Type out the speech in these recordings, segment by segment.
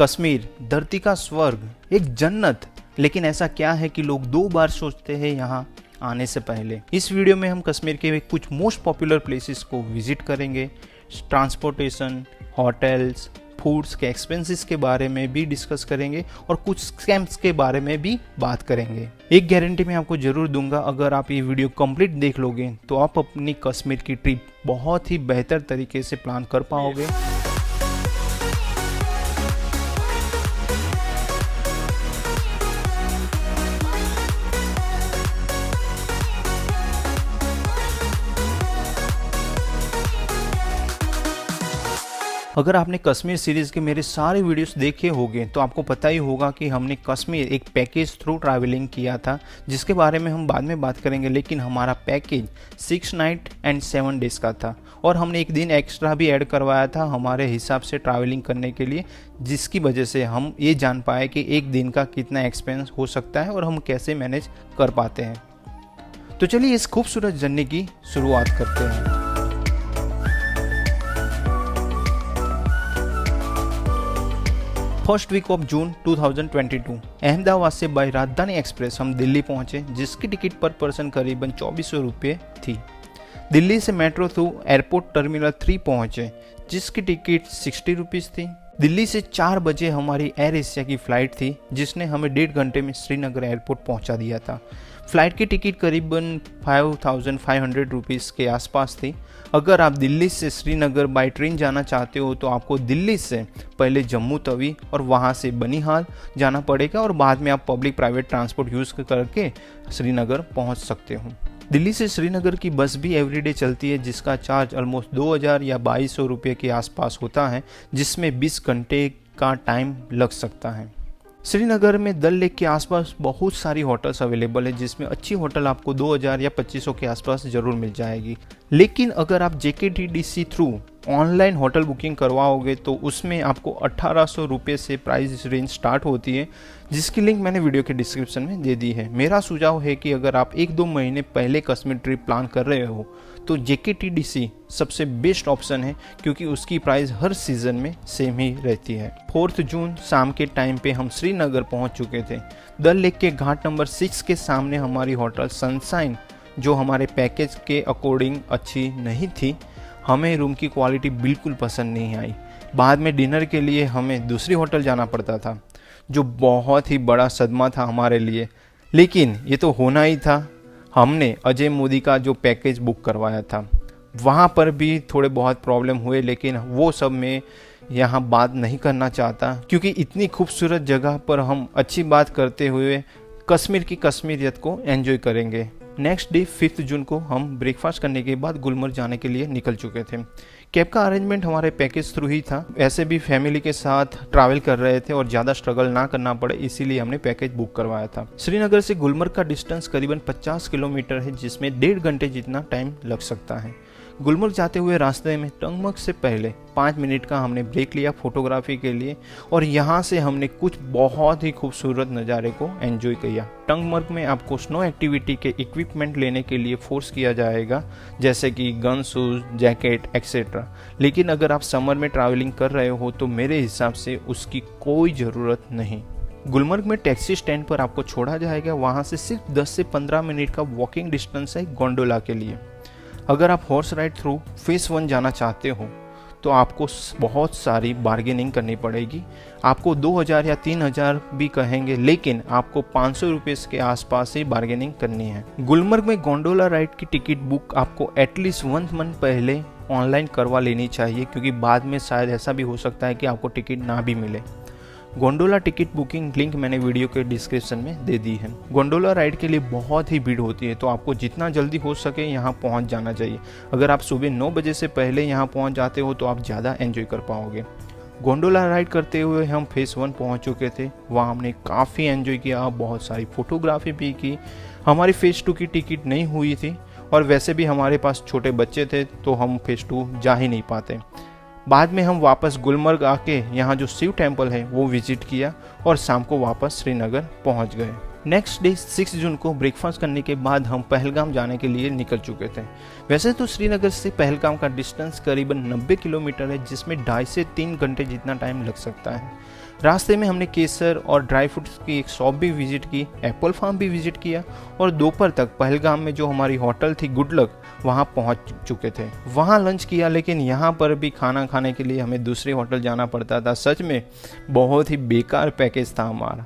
कश्मीर धरती का स्वर्ग, एक जन्नत। लेकिन ऐसा क्या है कि लोग 2 बार सोचते हैं यहाँ आने से पहले। इस वीडियो में हम कश्मीर के कुछ मोस्ट पॉपुलर प्लेसेस को विजिट करेंगे, ट्रांसपोर्टेशन, होटल्स, फूड्स के एक्सपेंसेस के बारे में भी डिस्कस करेंगे और कुछ स्कैम्स के बारे में भी बात करेंगे। एक गारंटी मैं आपको जरूर दूंगा, अगर आप ये वीडियो कंप्लीट देख लोगे तो आप अपनी कश्मीर की ट्रिप बहुत ही बेहतर तरीके से प्लान कर पाओगे। अगर आपने कश्मीर सीरीज़ के मेरे सारे वीडियोस देखे होंगे तो आपको पता ही होगा कि हमने कश्मीर एक पैकेज थ्रू ट्रैवलिंग किया था, जिसके बारे में हम बाद में बात करेंगे। लेकिन हमारा पैकेज 6 नाइट एंड 7 डेज़ का था और हमने एक दिन एक्स्ट्रा भी ऐड करवाया था हमारे हिसाब से ट्रैवलिंग करने के लिए, जिसकी वजह से हम ये जान पाए कि एक दिन का कितना एक्सपेंस हो सकता है और हम कैसे मैनेज कर पाते हैं। तो चलिए इस खूबसूरत जर्नी की शुरुआत करते हैं। First week of June 2022 Ahmedabad से बाय राजधानी एक्सप्रेस हम दिल्ली पहुंचे, जिसकी टिकट पर पर्सन करीबन 2400 रुपये थी। दिल्ली से मेट्रो थ्रू एयरपोर्ट टर्मिनल 3 पहुंचे, जिसकी टिकट 60 रुपीज़ थी। दिल्ली से 4 बजे हमारी एयर एशिया की फ़्लाइट थी, जिसने हमें 1.5 घंटे में श्रीनगर एयरपोर्ट पहुंचा दिया था। फ़्लाइट की टिकट करीबन 5500 रुपीज़ के आसपास थी। अगर आप दिल्ली से श्रीनगर बाय ट्रेन जाना चाहते हो तो आपको दिल्ली से पहले जम्मू तवी और वहां से बनिहाल जाना पड़ेगा और बाद में आप पब्लिक प्राइवेट ट्रांसपोर्ट यूज़ करके श्रीनगर पहुंच सकते हो। दिल्ली से श्रीनगर की बस भी एवरीडे चलती है, जिसका चार्ज ऑलमोस्ट 2000 या 2200 रुपये के आसपास होता है, जिसमें 20 घंटे का टाइम लग सकता है। श्रीनगर में डल लेक के आसपास बहुत सारी होटल्स अवेलेबल है, जिसमें अच्छी होटल आपको 2000 या 2500 के आसपास ज़रूर मिल जाएगी। लेकिन अगर आप JKTDC through online hotel booking करवाओगे तो उसमें आपको 1800 रुपये से प्राइस रेंज स्टार्ट होती है, जिसकी लिंक मैंने वीडियो के डिस्क्रिप्शन में दे दी है। मेरा सुझाव है कि अगर आप 1-2 महीने पहले कश्मीर ट्रिप प्लान कर रहे हो तो JKTDC सबसे बेस्ट ऑप्शन है, क्योंकि उसकी प्राइस हर सीज़न में सेम ही रहती है। 4 जून शाम के टाइम पे हम श्रीनगर पहुंच चुके थे। डल लेक के घाट नंबर 6 के सामने हमारी होटल सनशाइन, जो हमारे पैकेज के अकॉर्डिंग अच्छी नहीं थी, हमें रूम की क्वालिटी बिल्कुल पसंद नहीं आई। बाद में डिनर के लिए हमें दूसरी होटल जाना पड़ता था, जो बहुत ही बड़ा सदमा था हमारे लिए। लेकिन ये तो होना ही था, हमने अजय मोदी का जो पैकेज बुक करवाया था वहाँ पर भी थोड़े बहुत प्रॉब्लम हुए, लेकिन वो सब मैं यहाँ बात नहीं करना चाहता, क्योंकि इतनी खूबसूरत जगह पर हम अच्छी बात करते हुए कश्मीर की कश्मीरियत को एंजॉय करेंगे। नेक्स्ट डे 5 जून को हम ब्रेकफास्ट करने के बाद गुलमर्ग जाने के लिए निकल चुके थे। कैब का अरेंजमेंट हमारे पैकेज थ्रू ही था, ऐसे भी फैमिली के साथ ट्रैवल कर रहे थे और ज़्यादा स्ट्रगल ना करना पड़े, इसीलिए हमने पैकेज बुक करवाया था। श्रीनगर से गुलमर्ग का डिस्टेंस करीबन 50 किलोमीटर है, जिसमें 1.5 घंटे जितना टाइम लग सकता है। गुलमर्ग जाते हुए रास्ते में टंगमर्ग से पहले 5 मिनट का हमने ब्रेक लिया फोटोग्राफी के लिए, और यहाँ से हमने कुछ बहुत ही खूबसूरत नज़ारे को एंजॉय किया। टंगमर्ग में आपको स्नो एक्टिविटी के इक्विपमेंट लेने के लिए फोर्स किया जाएगा, जैसे कि गन, शूज़, जैकेट एक्सेट्रा। लेकिन अगर आप समर में ट्रैवलिंग कर रहे हो तो मेरे हिसाब से उसकी कोई ज़रूरत नहीं। गुलमर्ग में टैक्सी स्टैंड पर आपको छोड़ा जाएगा, वहाँ से सिर्फ 10 से 15 मिनट का वॉकिंग डिस्टेंस है गोंडोला के लिए। अगर आप हॉर्स राइड थ्रू फेस 1 जाना चाहते हो तो आपको बहुत सारी बार्गेनिंग करनी पड़ेगी। आपको 2000 या 3000 भी कहेंगे, लेकिन आपको 500 रुपये के आसपास ही बार्गेनिंग करनी है। गुलमर्ग में गोंडोला राइड की टिकट बुक आपको एटलीस्ट 1 मंथ पहले ऑनलाइन करवा लेनी चाहिए, क्योंकि बाद में शायद ऐसा भी हो सकता है कि आपको टिकट ना भी मिले। गोंडोला टिकट बुकिंग लिंक मैंने वीडियो के डिस्क्रिप्शन में दे दी है। गोंडोला राइड के लिए बहुत ही भीड़ होती है, तो आपको जितना जल्दी हो सके यहाँ पहुँच जाना चाहिए। अगर आप सुबह 9 बजे से पहले यहाँ पहुँच जाते हो तो आप ज़्यादा एंजॉय कर पाओगे। गोंडोला राइड करते हुए हम फेस 1 पहुँच चुके थे, वहाँ हमने काफ़ी एंजॉय किया, बहुत सारी फोटोग्राफी भी की। हमारी फेस 2 की टिकट नहीं हुई थी, और वैसे भी हमारे पास छोटे बच्चे थे तो हम फेस 2 जा ही नहीं पाते। बाद में हम वापस गुलमर्ग आके यहाँ जो शिव टेम्पल है वो विजिट किया और शाम को वापस श्रीनगर पहुँच गए। नेक्स्ट डे 6 जून को ब्रेकफास्ट करने के बाद हम पहलगाम जाने के लिए निकल चुके थे। वैसे तो श्रीनगर से पहलगाम का डिस्टेंस करीबन 90 किलोमीटर है, जिसमें 2.5 से 3 घंटे जितना टाइम लग सकता है। रास्ते में हमने केसर और ड्राई फ्रूट्स की एक शॉप भी विजिट की, एप्पल फार्म भी विजिट किया और दोपहर तक पहलगाम में जो हमारी होटल थी गुड लक, वहाँ पहुँच चुके थे। वहाँ लंच किया, लेकिन यहाँ पर भी खाना खाने के लिए हमें दूसरी होटल जाना पड़ता था। सच में बहुत ही बेकार पैकेज था हमारा।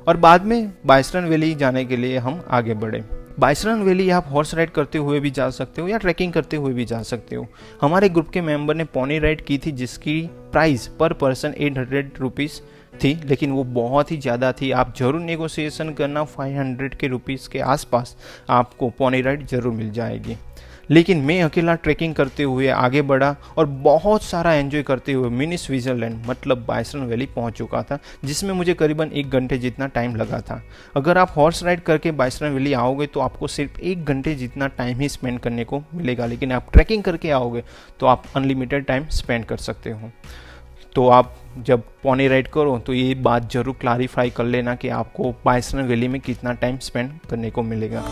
और बाद में बाइसरन वैली जाने के लिए हम आगे बढ़े। बाइसरन वैली आप हॉर्स राइड करते हुए भी जा सकते हो या ट्रैकिंग करते हुए भी जा सकते हो। हमारे ग्रुप के मेंबर ने पोनी राइड की थी जिसकी प्राइस पर पर्सन 800 रुपीज़ थी, लेकिन वो बहुत ही ज़्यादा थी। आप जरूर नेगोशिएशन करना, 500 के रुपीज़ के आसपास आपको पोनी राइड ज़रूर मिल जाएगी। लेकिन मैं अकेला ट्रैकिंग करते हुए आगे बढ़ा और बहुत सारा एंजॉय करते हुए मिनी स्विट्ज़रलैंड मतलब बाइसरन वैली पहुंच चुका था, जिसमें मुझे करीबन 1 घंटे जितना टाइम लगा था। अगर आप हॉर्स राइड करके बाइसरन वैली आओगे तो आपको सिर्फ 1 घंटे जितना टाइम ही स्पेंड करने को मिलेगा, लेकिन आप ट्रैकिंग करके आओगे तो आप अनलिमिटेड टाइम स्पेंड कर सकते हो। तो आप जब पोनी राइड करो तो ये बात ज़रूर क्लैरिफाई कर लेना कि आपको बाइसरन वैली में कितना टाइम स्पेंड करने को मिलेगा।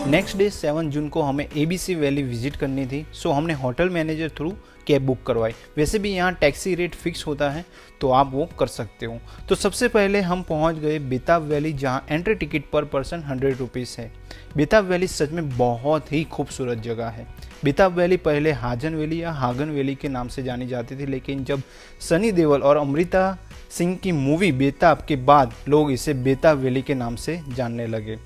नेक्स्ट डे 7 जून को हमें ABC वैली विजिट करनी थी, सो हमने hotel manager through cab book करवाई। वैसे भी यहाँ टैक्सी रेट फिक्स होता है तो आप वो कर सकते हो। तो सबसे पहले हम पहुँच गए बेताब वैली, जहाँ एंट्री टिकट पर पर्सन 100 रुपीज़ है। बेताब वैली सच में बहुत ही खूबसूरत जगह है। बेताब वैली पहले हाजन वैली या हागन वैली के नाम से जानी जाती थी, लेकिन जब सनी देओल और अमृता सिंह की मूवी बेताब के बाद लोग इसे बेताब वैली के नाम से जानने लगे।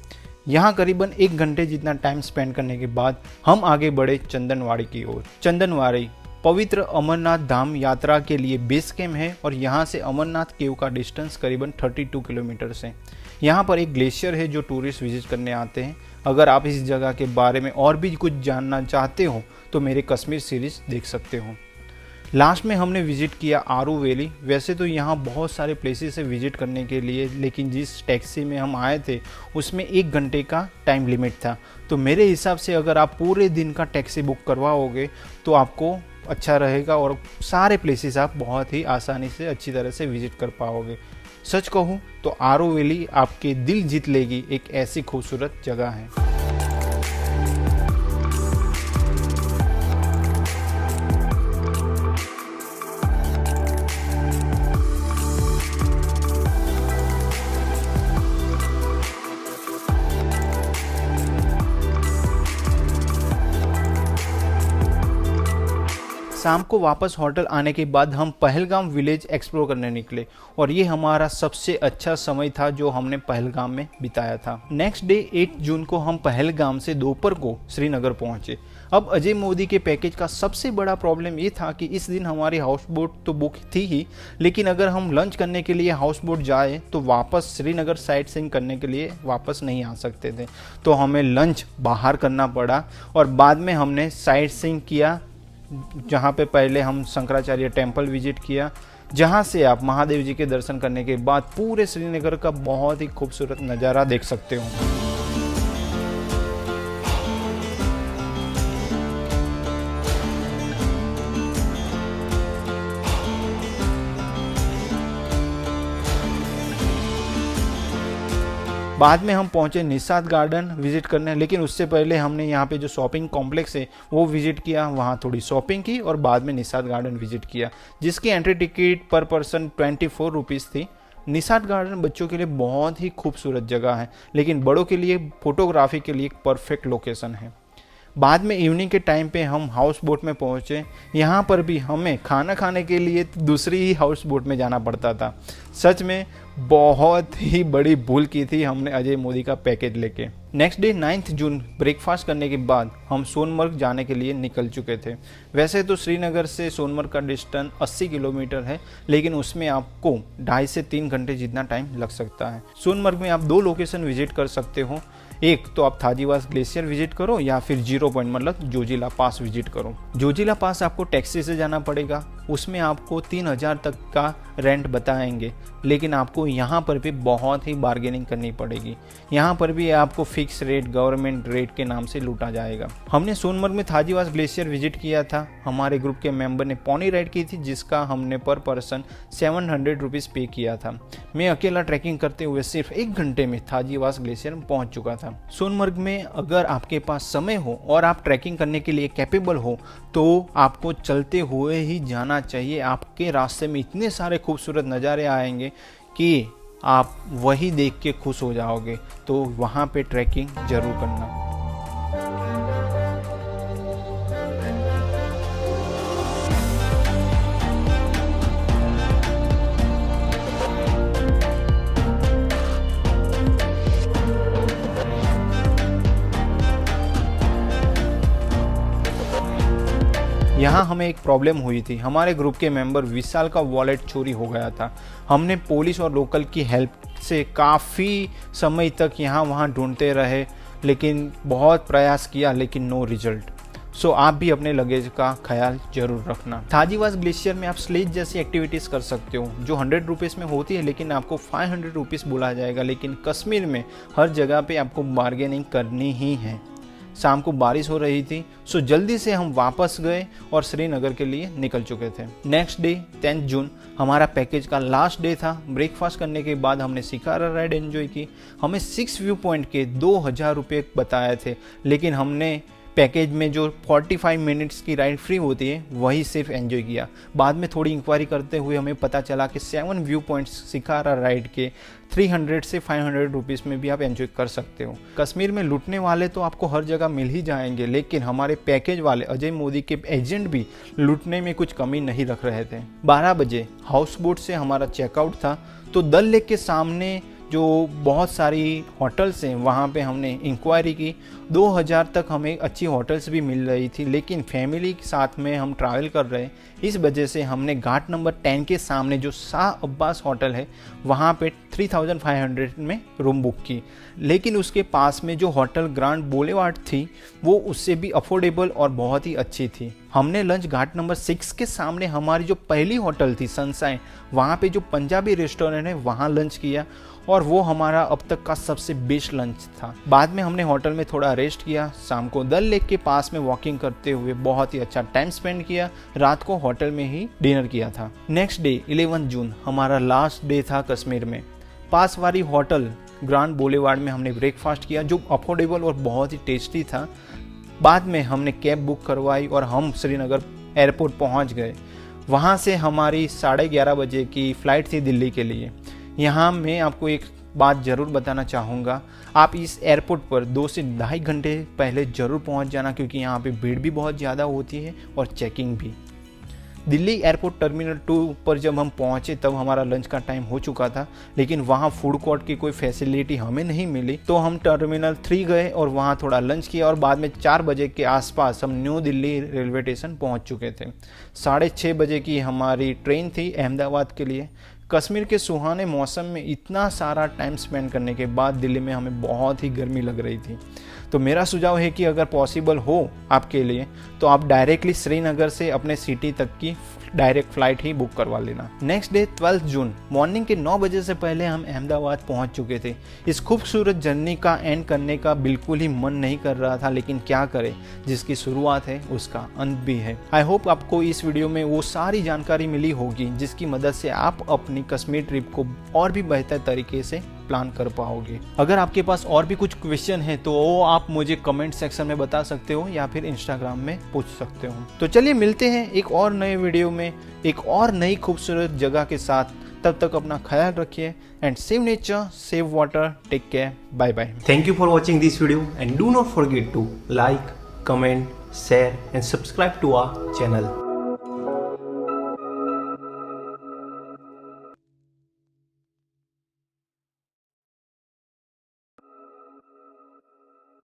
यहाँ करीबन 1 घंटे जितना टाइम स्पेंड करने के बाद हम आगे बढ़े चंदनवाड़ी की ओर। चंदनवाड़ी पवित्र अमरनाथ धाम यात्रा के लिए बेस कैम्प है और यहाँ से अमरनाथ केव का डिस्टेंस करीबन 32 किलोमीटर है। यहाँ पर एक ग्लेशियर है जो टूरिस्ट विजिट करने आते हैं। अगर आप इस जगह के बारे में और भी कुछ जानना चाहते हो तो मेरे कश्मीर सीरीज देख सकते हो। लास्ट में हमने विजिट किया आरू वैली। वैसे तो यहाँ बहुत सारे प्लेसेस है विजिट करने के लिए, लेकिन जिस टैक्सी में हम आए थे उसमें 1 घंटे का टाइम लिमिट था। तो मेरे हिसाब से अगर आप पूरे दिन का टैक्सी बुक करवाओगे तो आपको अच्छा रहेगा और सारे प्लेसेस आप बहुत ही आसानी से अच्छी तरह से विजिट कर पाओगे। सच कहूँ तो आरू वैली आपके दिल जीत लेगी, एक ऐसी खूबसूरत जगह है। शाम को वापस होटल आने के बाद हम पहलगाम विलेज एक्सप्लोर करने निकले और ये हमारा सबसे अच्छा समय था जो हमने पहलगाम में बिताया था। नेक्स्ट डे 8 जून को हम पहलगाम से दोपहर को श्रीनगर पहुंचे। अब अजय मोदी के पैकेज का सबसे बड़ा प्रॉब्लम ये था कि इस दिन हमारी हाउस बोट तो बुक थी ही, लेकिन अगर हम लंच करने के लिए हाउस बोट जाए तो वापस श्रीनगर साइट सीइंग करने के लिए वापस नहीं आ सकते थे। तो हमें लंच बाहर करना पड़ा और बाद में हमने साइट सीइंग किया, जहाँ पे पहले हम शंकराचार्य टेम्पल विजिट किया, जहाँ से आप महादेव जी के दर्शन करने के बाद पूरे श्रीनगर का बहुत ही खूबसूरत नज़ारा देख सकते हो। बाद में हम पहुंचे निषाद गार्डन विजिट करने, लेकिन उससे पहले हमने यहाँ पे जो शॉपिंग कॉम्प्लेक्स है वो विजिट किया, वहाँ थोड़ी शॉपिंग की और बाद में निषाद गार्डन विजिट किया, जिसकी एंट्री टिकट पर पर्सन 24 रुपीज़ थी। निषाद गार्डन बच्चों के लिए बहुत ही खूबसूरत जगह है, लेकिन बड़ों के लिए फोटोग्राफी के लिए एक परफेक्ट लोकेशन है। बाद में इवनिंग के टाइम पे हम हाउस बोट में पहुँचे। यहाँ पर भी हमें खाना खाने के लिए दूसरी ही हाउस बोट में जाना पड़ता था। सच में बहुत ही बड़ी भूल की थी हमने अजय मोदी का पैकेज लेके। नेक्स्ट डे 9 जून ब्रेकफास्ट करने के बाद हम सोनमर्ग जाने के लिए निकल चुके थे। वैसे तो श्रीनगर से सोनमर्ग का डिस्टेंस 80 किलोमीटर है, लेकिन उसमें आपको 2.5 से 3 घंटे जितना टाइम लग सकता है। सोनमर्ग में आप 2 लोकेशन विजिट कर सकते हो। एक तो आप थाजीवास ग्लेशियर विजिट करो या फिर 0 पॉइंट मतलब जोजिला पास विजिट करो। जोजिला पास आपको टैक्सी से जाना पड़ेगा, उसमें आपको 3000 तक का रेंट बताएंगे, लेकिन आपको यहाँ पर भी बहुत ही बार्गेनिंग करनी पड़ेगी। यहाँ पर भी आपको फिक्स रेट गवर्नमेंट रेट के नाम से लूटा जाएगा। हमने सोनमर्ग में थाजीवास ग्लेशियर विजिट किया था। हमारे ग्रुप के मेंबर ने पोनी राइड की थी, जिसका हमने पर पर्सन 700 रुपीज़ पे किया था। मैं अकेला ट्रैकिंग करते हुए सिर्फ 1 घंटे में थाजीवास ग्लेशियर पहुँच चुका था। सोनमर्ग में अगर आपके पास समय हो और आप ट्रैकिंग करने के लिए कैपेबल हो तो आपको चलते हुए ही जाना चाहिए। आपके रास्ते में इतने सारे खूबसूरत नज़ारे आएंगे कि आप वही देख के खुश हो जाओगे। तो वहाँ पे ट्रैकिंग ज़रूर करना। यहाँ हमें एक प्रॉब्लम हुई थी। हमारे ग्रुप के मेंबर विशाल का वॉलेट चोरी हो गया था। हमने पुलिस और लोकल की हेल्प से काफ़ी समय तक यहाँ वहाँ ढूंढते रहे, लेकिन बहुत प्रयास किया लेकिन नो रिजल्ट। सो आप भी अपने लगेज का ख्याल जरूर रखना। थाजीवास ग्लेशियर में आप स्लेज जैसी एक्टिविटीज़ कर सकते हो जो 100 रुपीज़ में होती है, लेकिन आपको 500 रुपीज़ बोला जाएगा। लेकिन कश्मीर में हर जगह पे आपको बार्गेनिंग करनी ही है। शाम को बारिश हो रही थी, सो जल्दी से हम वापस गए और श्रीनगर के लिए निकल चुके थे। नेक्स्ट डे 10 जून हमारा पैकेज का लास्ट डे था। ब्रेकफास्ट करने के बाद हमने शिकारा राइड एंजॉय की। हमें 6 व्यू पॉइंट के 2000 रुपये बताए थे, लेकिन हमने पैकेज में जो 45 मिनट्स की राइड फ्री होती है वही सिर्फ एंजॉय किया। बाद में थोड़ी इंक्वायरी करते हुए हमें पता चला कि 7 व्यू पॉइंट्स शिकारा राइड के 300 से 500 रुपीज़ में भी आप एंजॉय कर सकते हो। कश्मीर में लूटने वाले तो आपको हर जगह मिल ही जाएंगे, लेकिन हमारे पैकेज वाले अजय मोदी के एजेंट भी लूटने में कुछ कमी नहीं रख रहे थे। 12 बजे हाउस बोट से हमारा चेकआउट था, तो डल लेक के सामने जो बहुत सारी होटल्स हैं वहाँ पे हमने इंक्वायरी की। 2000 तक हमें अच्छी होटल्स भी मिल रही थी, लेकिन फैमिली के साथ में हम ट्रैवल कर रहे, इस वजह से हमने घाट नंबर 10 के सामने जो शाह अब्बास होटल है वहाँ पे 3500 में रूम बुक की। लेकिन उसके पास में जो होटल ग्रांड बोलेवार्ड थी वो उससे भी अफोर्डेबल और बहुत ही अच्छी थी। हमने लंच घाट नंबर 6 के सामने हमारी जो पहली होटल थी सनशाइन, वहाँ पे जो पंजाबी रेस्टोरेंट है वहाँ लंच किया और वो हमारा अब तक का सबसे बेस्ट लंच था। बाद में हमने होटल में थोड़ा रेस्ट किया। शाम को डल लेक के पास में वॉकिंग करते हुए बहुत ही अच्छा टाइम स्पेंड किया। रात को होटल में ही डिनर किया था। नेक्स्ट डे 11 जून हमारा लास्ट डे था कश्मीर में। पास वाली होटल ग्रांड बोलेवार्ड में हमने ब्रेकफास्ट किया जो अफोर्डेबल और बहुत ही टेस्टी था। बाद में हमने कैब बुक करवाई और हम श्रीनगर एयरपोर्ट पहुंच गए। वहां से हमारी 11:30 बजे की फ़्लाइट थी दिल्ली के लिए। यहाँ मैं आपको एक बात ज़रूर बताना चाहूँगा, आप इस एयरपोर्ट पर 2 से 2.5 घंटे पहले ज़रूर पहुँच जाना, क्योंकि यहाँ पे भीड़ भी बहुत ज़्यादा होती है और चेकिंग भी। दिल्ली एयरपोर्ट टर्मिनल 2 पर जब हम पहुंचे तब हमारा लंच का टाइम हो चुका था, लेकिन वहां फूड कोर्ट की कोई फैसिलिटी हमें नहीं मिली। तो हम टर्मिनल 3 गए और वहां थोड़ा लंच किया और बाद में 4 बजे के आसपास हम न्यू दिल्ली रेलवे स्टेशन पहुंच चुके थे। 6:30 बजे की हमारी ट्रेन थी अहमदाबाद के लिए। कश्मीर के सुहाने मौसम में इतना सारा टाइम स्पेंड करने के बाद दिल्ली में हमें बहुत ही गर्मी लग रही थी। तो मेरा सुझाव है कि अगर पॉसिबल हो आपके लिए तो आप डायरेक्टली श्रीनगर से अपने सिटी तक की डायरेक्ट फ्लाइट ही बुक करवा लेना। नेक्स्ट डे 12 जून मॉर्निंग के 9 बजे से पहले हम अहमदाबाद पहुंच चुके थे। इस खूबसूरत जर्नी का एंड करने का बिल्कुल ही मन नहीं कर रहा था, लेकिन क्या करें, जिसकी शुरुआत है उसका अंत भी है। आई होप आपको इस वीडियो में वो सारी जानकारी मिली होगी जिसकी मदद से आप अपनी कश्मीर ट्रिप को और भी बेहतर तरीके से प्लान कर पाओगे। अगर आपके पास और भी कुछ क्वेश्चन है तो वो आप मुझे कमेंट सेक्शन में बता सकते हो या फिर इंस्टाग्राम में पूछ सकते हो। तो चलिए मिलते हैं एक और नए वीडियो में एक और नई खूबसूरत जगह के साथ। तब तक अपना ख्याल रखिए and save nature, save water, take care, bye bye. Thank you for watching this video and do not forget to like, comment, share and subscribe to our channel.